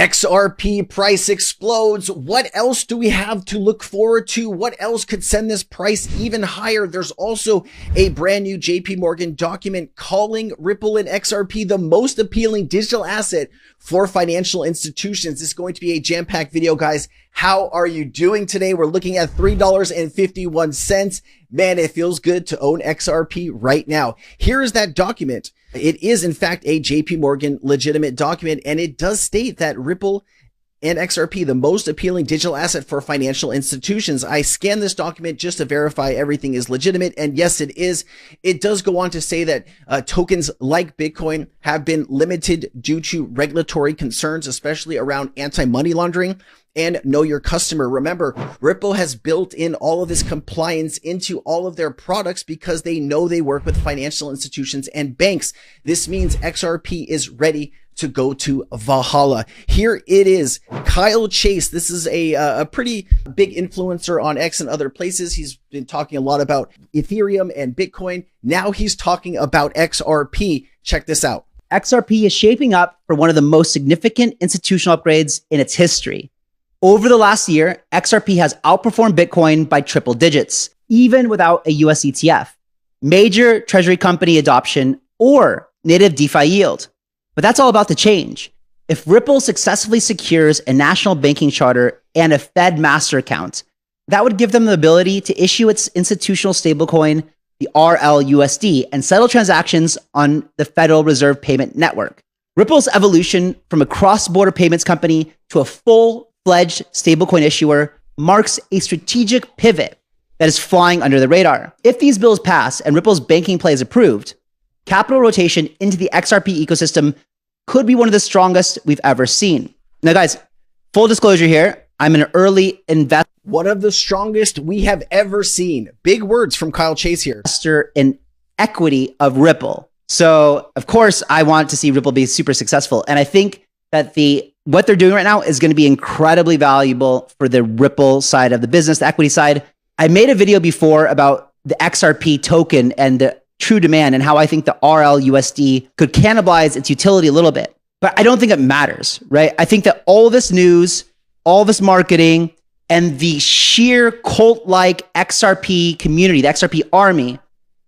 XRP price explodes. What else do we have to look forward to? What else could send this price even higher? There's also a brand new JP Morgan document calling Ripple and XRP the most appealing digital asset for financial institutions. This is going to be a jam-packed video, guys. How are you doing today? We're looking at $3.51. Man, it feels good to own XRP right now. Here is that document. It is, in fact, a JP Morgan legitimate document, and it does state that Ripple and XRP, the most appealing digital asset for financial institutions. I scanned this document just to verify everything is legitimate, and yes, it is. It does go on to say that tokens like Bitcoin have been limited due to regulatory concerns, especially around anti-money laundering and know your customer. Remember, Ripple has built in all of this compliance into all of their products because they know they work with financial institutions and banks. This means XRP is ready to go to Valhalla. Here it is. Kyle Chase. This is a pretty big influencer on X and other places. He's been talking a lot about Ethereum and Bitcoin. Now he's talking about XRP. Check this out. XRP is shaping up for one of the most significant institutional upgrades in its history. Over the last year, XRP has outperformed Bitcoin by triple digits, even without a US ETF, major treasury company adoption, or native DeFi yield. But that's all about to change. If Ripple successfully secures a national banking charter and a Fed master account, that would give them the ability to issue its institutional stablecoin, the RLUSD, and settle transactions on the Federal Reserve Payment Network. Ripple's evolution from a cross-border payments company to a full-fledged stablecoin issuer marks a strategic pivot that is flying under the radar. If these bills pass and Ripple's banking play is approved, capital rotation into the XRP ecosystem could be one of the strongest we've ever seen. Now, guys, full disclosure here, I'm an early investor. One of the strongest we have ever seen. Big words from Kyle Chase here. Investor in equity of Ripple. So, of course, I want to see Ripple be super successful. And I think that what they're doing right now is going to be incredibly valuable for the Ripple side of the business, the equity side. I made a video before about the XRP token and the true demand and how I think the RLUSD could cannibalize its utility a little bit. But I don't think it matters, right? I think that all this news, all this marketing, and the sheer cult-like XRP community, the XRP army,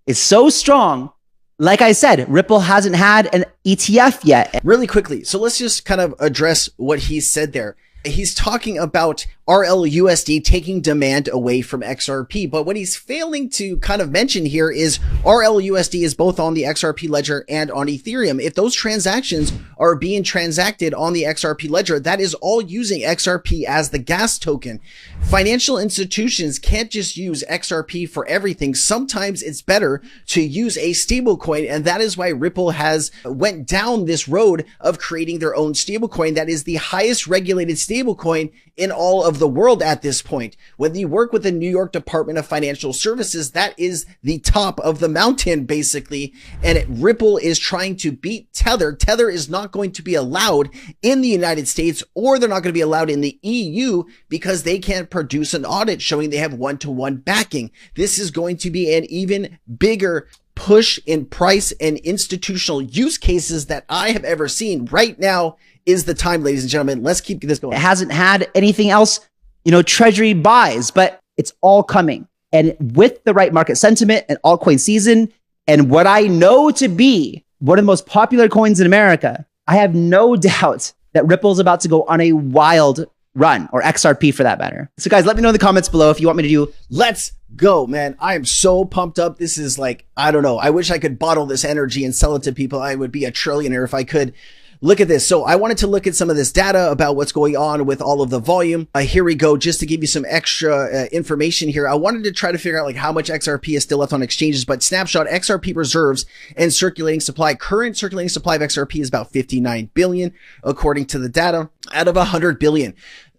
is so strong. Like I said, Ripple hasn't had an ETF yet. Really quickly, so let's just kind of address what he said there. He's talking about RLUSD taking demand away from XRP. But what he's failing to kind of mention here is RLUSD is both on the XRP ledger and on Ethereum. If those transactions are being transacted on the XRP ledger, that is all using XRP as the gas token. Financial institutions can't just use XRP for everything. Sometimes it's better to use a stablecoin. And that is why Ripple has went down this road of creating their own stablecoin that is the highest regulated stablecoin in all of the world at this point. When you work with the New York Department of Financial Services, that is the top of the mountain, basically. And Ripple is trying to beat Tether. Tether is not going to be allowed in the United States, or they're not going to be allowed in the EU because they can't produce an audit showing they have one-to-one backing. This is going to be an even bigger push in price and institutional use cases that I have ever seen. Right now is the time, ladies and gentlemen. Let's keep this going. It hasn't had anything else, treasury buys, but it's all coming. And with the right market sentiment and altcoin season, and what I know to be one of the most popular coins in America, I have no doubt that Ripple's about to go on a wild run, or XRP for that matter. So guys, let me know in the comments below if you want me to do. Let's go, man. I am so pumped up. This is like, I don't know. I wish I could bottle this energy and sell it to people. I would be a trillionaire if I could. Look at this. So I wanted to look at some of this data about what's going on with all of the volume. Here we go. Just to give you some extra information here. I wanted to try to figure out like how much XRP is still left on exchanges, but snapshot XRP reserves and circulating supply. Current circulating supply of XRP is about 59 billion, according to the data, out of 100 billion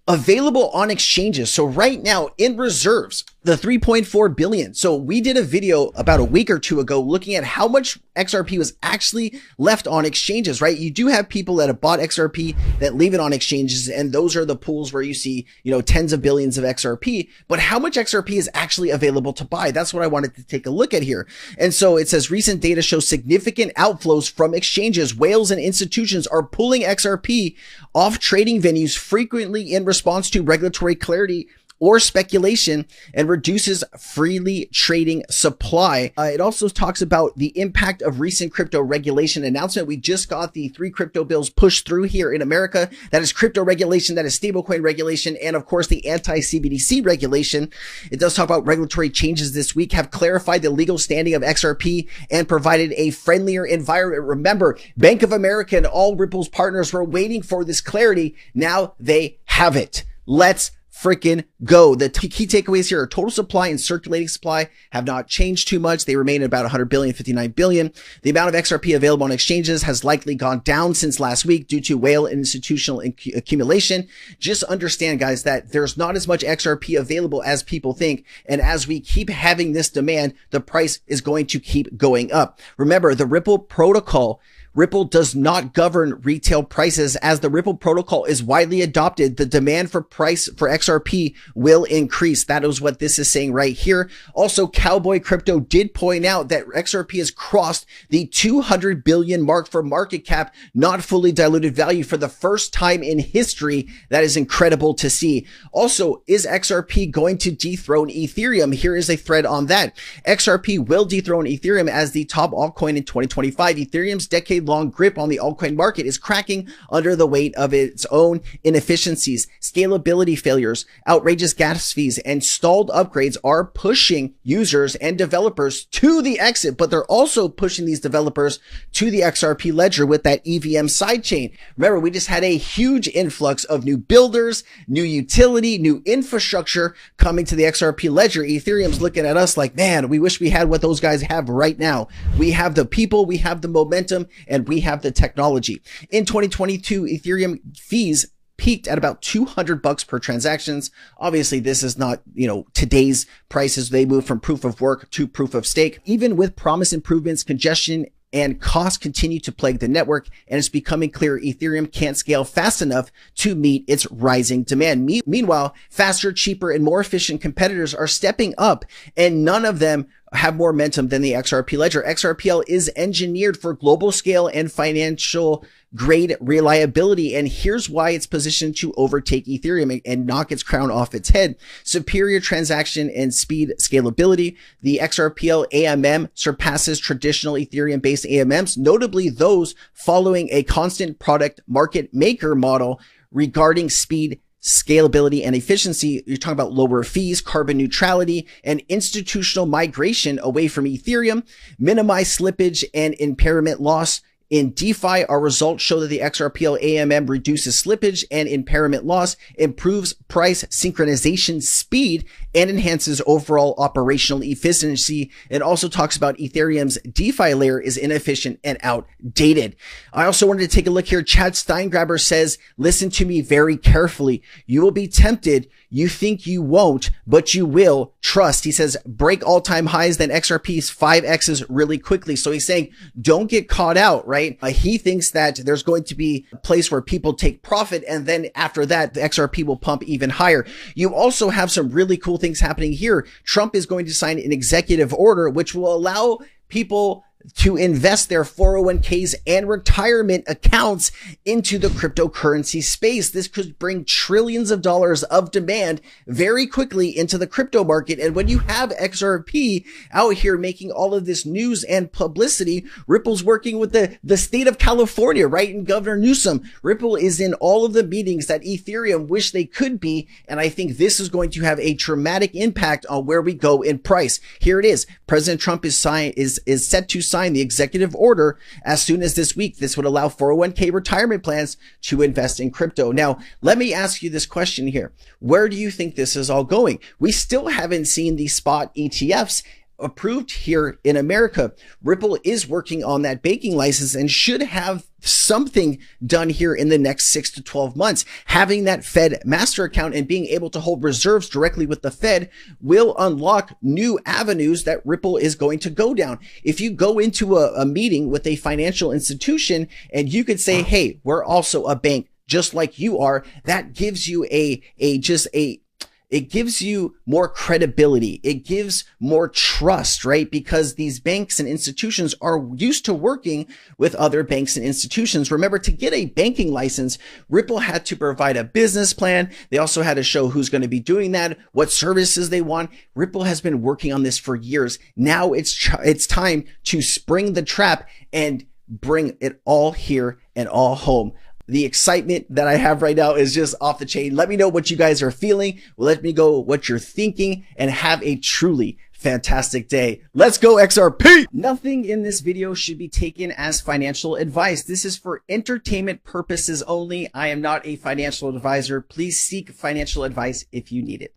available on exchanges. So right now in reserves, The 3.4 billion. So we did a video about a week or two ago looking at how much XRP was actually left on exchanges, right? You do have people that have bought XRP that leave it on exchanges, and those are the pools where you see, tens of billions of XRP. But how much XRP is actually available to buy? That's what I wanted to take a look at here. And so it says recent data shows significant outflows from exchanges. Whales and institutions are pulling XRP off trading venues frequently in response to regulatory clarity or speculation, and reduces freely trading supply. It also talks about the impact of recent crypto regulation announcement. We just got the 3 crypto bills pushed through here in America. That is crypto regulation, that is stablecoin regulation, and of course the anti-CBDC regulation. It does talk about regulatory changes this week, have clarified the legal standing of XRP and provided a friendlier environment. Remember, Bank of America and all Ripple's partners were waiting for this clarity. Now they have it. Let's freaking go. The key takeaways here are total supply and circulating supply have not changed too much. They remain at about 100 billion, 59 billion. The amount of XRP available on exchanges has likely gone down since last week due to whale and institutional accumulation. Just understand, guys, that there's not as much XRP available as people think. And as we keep having this demand, the price is going to keep going up. Remember, the Ripple protocol, Ripple does not govern retail prices. As the Ripple protocol is widely adopted, the demand for price for XRP will increase. That is what this is saying right here. Also, Cowboy Crypto did point out that XRP has crossed the 200 billion mark for market cap, not fully diluted value, for the first time in history. That is incredible to see. Also, is XRP going to dethrone Ethereum? Here is a thread on that. XRP will dethrone Ethereum as the top altcoin in 2025. Ethereum's decade-long grip on the altcoin market is cracking under the weight of its own inefficiencies, scalability failures, outrageous gas fees, and stalled upgrades are pushing users and developers to the exit, but they're also pushing these developers to the XRP ledger with that EVM sidechain. Remember, we just had a huge influx of new builders, new utility, new infrastructure coming to the XRP ledger. Ethereum's looking at us like, man, we wish we had what those guys have right now. We have the people, we have the momentum, and we have the technology. In 2022, Ethereum fees peaked at about $200 per transactions. Obviously, this is not, today's prices. They move from proof of work to proof of stake. Even with promised improvements, congestion and costs continue to plague the network, and it's becoming clear Ethereum can't scale fast enough to meet its rising demand. Meanwhile, faster, cheaper, and more efficient competitors are stepping up, and none of them have more momentum than the XRP ledger. XRPL is engineered for global scale and financial grade reliability. And here's why it's positioned to overtake Ethereum and knock its crown off its head. Superior transaction and speed scalability. The XRPL AMM surpasses traditional Ethereum-based AMMs, notably those following a constant product market maker model regarding speed, scalability, and efficiency. You're talking about lower fees, carbon neutrality, and institutional migration away from Ethereum, minimize slippage and impairment loss. In DeFi, our results show that the XRPL AMM reduces slippage and impairment loss, improves price synchronization speed, and enhances overall operational efficiency. It also talks about Ethereum's DeFi layer is inefficient and outdated. I also wanted to take a look here. Chad Steingraber says, listen to me very carefully. You will be tempted. You think you won't, but you will. Trust. He says, break all-time highs, then XRP's 5Xs really quickly. So he's saying, don't get caught out, right? He thinks that there's going to be a place where people take profit, and then after that, the XRP will pump even higher. You also have some really cool things happening here. Trump is going to sign an executive order, which will allow people to invest their 401ks and retirement accounts into the cryptocurrency space. This could bring trillions of dollars of demand very quickly into the crypto market. And when you have XRP out here making all of this news and publicity, Ripple's working with the state of California, right? And Governor Newsom. Ripple is in all of the meetings that Ethereum wish they could be. And I think this is going to have a dramatic impact on where we go in price. Here it is. President Trump is set to sign the executive order as soon as this week. This would allow 401k retirement plans to invest in crypto. Now, let me ask you this question here. Where do you think this is all going? We still haven't seen the spot ETFs approved here in America. Ripple is working on that banking license and should have something done here in the next 6 to 12 months. Having that Fed master account and being able to hold reserves directly with the Fed will unlock new avenues that Ripple is going to go down. If you go into a meeting with a financial institution and you could say, hey, we're also a bank just like you are, that gives you it gives you more credibility. It gives more trust, right? Because these banks and institutions are used to working with other banks and institutions. Remember, to get a banking license, Ripple had to provide a business plan. They also had to show who's going to be doing that, what services they want. Ripple has been working on this for years. Now it's time to spring the trap and bring it all here and all home. The excitement that I have right now is just off the chain. Let me know what you guys are feeling. Let me know what you're thinking, and have a truly fantastic day. Let's go XRP. Nothing in this video should be taken as financial advice. This is for entertainment purposes only. I am not a financial advisor. Please seek financial advice if you need it.